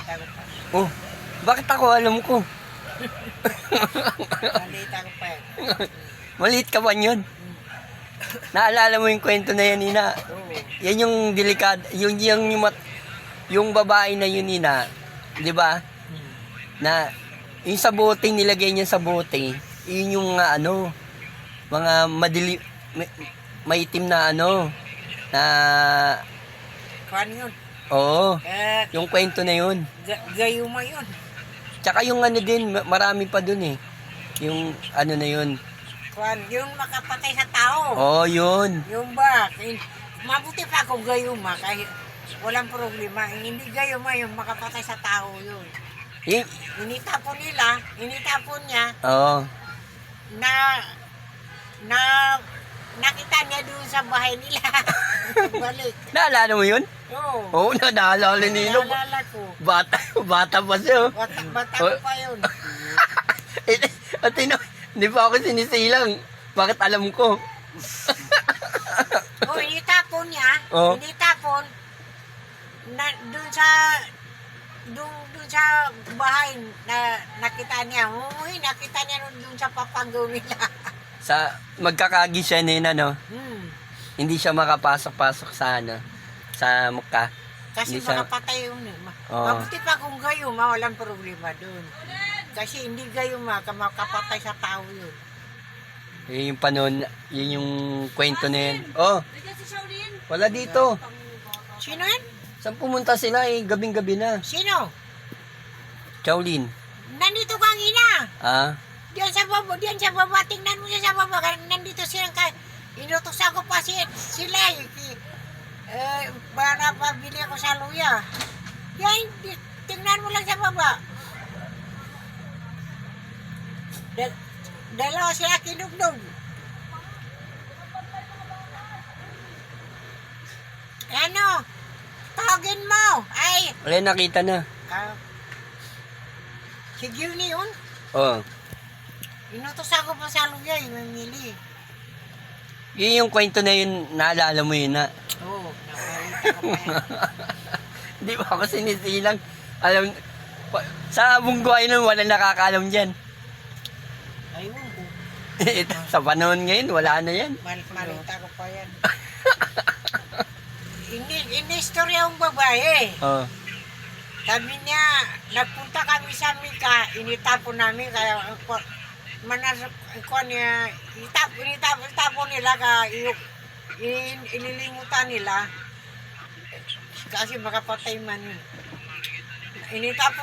Maliit ako pa. Oh, bakit ako alam ko? Maliit ako pa yan. Maliit ka ba yun? Naalala mo yung kwento na yan, Nina? Oo. Yan yung delikado, yung babae na yun, Nina, di ba? Na, yung sa bote, nilagay niya sa bote, yun yung mga maitim na na, Kuhan yun. oo, Eh, yung kwento na yun. gayuma yun. Tsaka yung din, marami pa dun eh. Yung na yun. Kuhan, yung makapatay sa tao. Oo, yun. Yung ba, mabuti pa kung gayuma kahit walang problema. Hindi gayuma yung makapatay sa tao yun. Yung, Initapon niya oo. na nakita niya doon sa bahay nila. Balik. Naalala mo yun? Oo. Oo, naalala ni Nino. Naalala ko. Bata pa siya. Bata ko pa yun. At hindi pa ako sinisilang. Bakit alam ko? Oh, initapon niya. Oo. Initapon na doon sa bahay na nakita niya. Uy, nakita niya doon sa papagaw nila. Magkakagi siya nina, no? Hindi siya makapasok-pasok sa sa mukha. Kasi Hindi siya- makapatay yun. Oo. Mabuti pa kung gayuma, walang problema doon. Kasi hindi gayuma, makapatay sa tao yun. Yun yung panon, yun yung kwento na yun. Oh, wala dito. Sino yan? Saan pumunta sila eh? Gabing-gabi na. Sino? Shaolin. Nandito kang ina. Ah? Diyan sa baba, tingnan mo siya sa baba. Nandito silang inutos ako pa sila. Para pabili ako sa luya. Yan, tingnan mo lang sa baba. Dalawa sila kinugnog. Ano? Tawagin mo. Ay, Wala nakita na. si Gilly yun. Oh. Inutos ako pa sa luya, mamili. Yun yung kwento na yun, naalala mo yun na. Oo, nakalita ko pa yan. Hindi pa ako sinisilang. Alam, sa bunggo ay nun, wala nakakaalam dyan. Ayun ko. Sa panahon ngayon, wala na yan. Malita ko pa yan. Inistorya yung babae. Oh. Sabi niya, nagpunta kami sa Mika, initapon namin, kaya itapon nila, ililimutan nila, kasi makapatay man. Initapon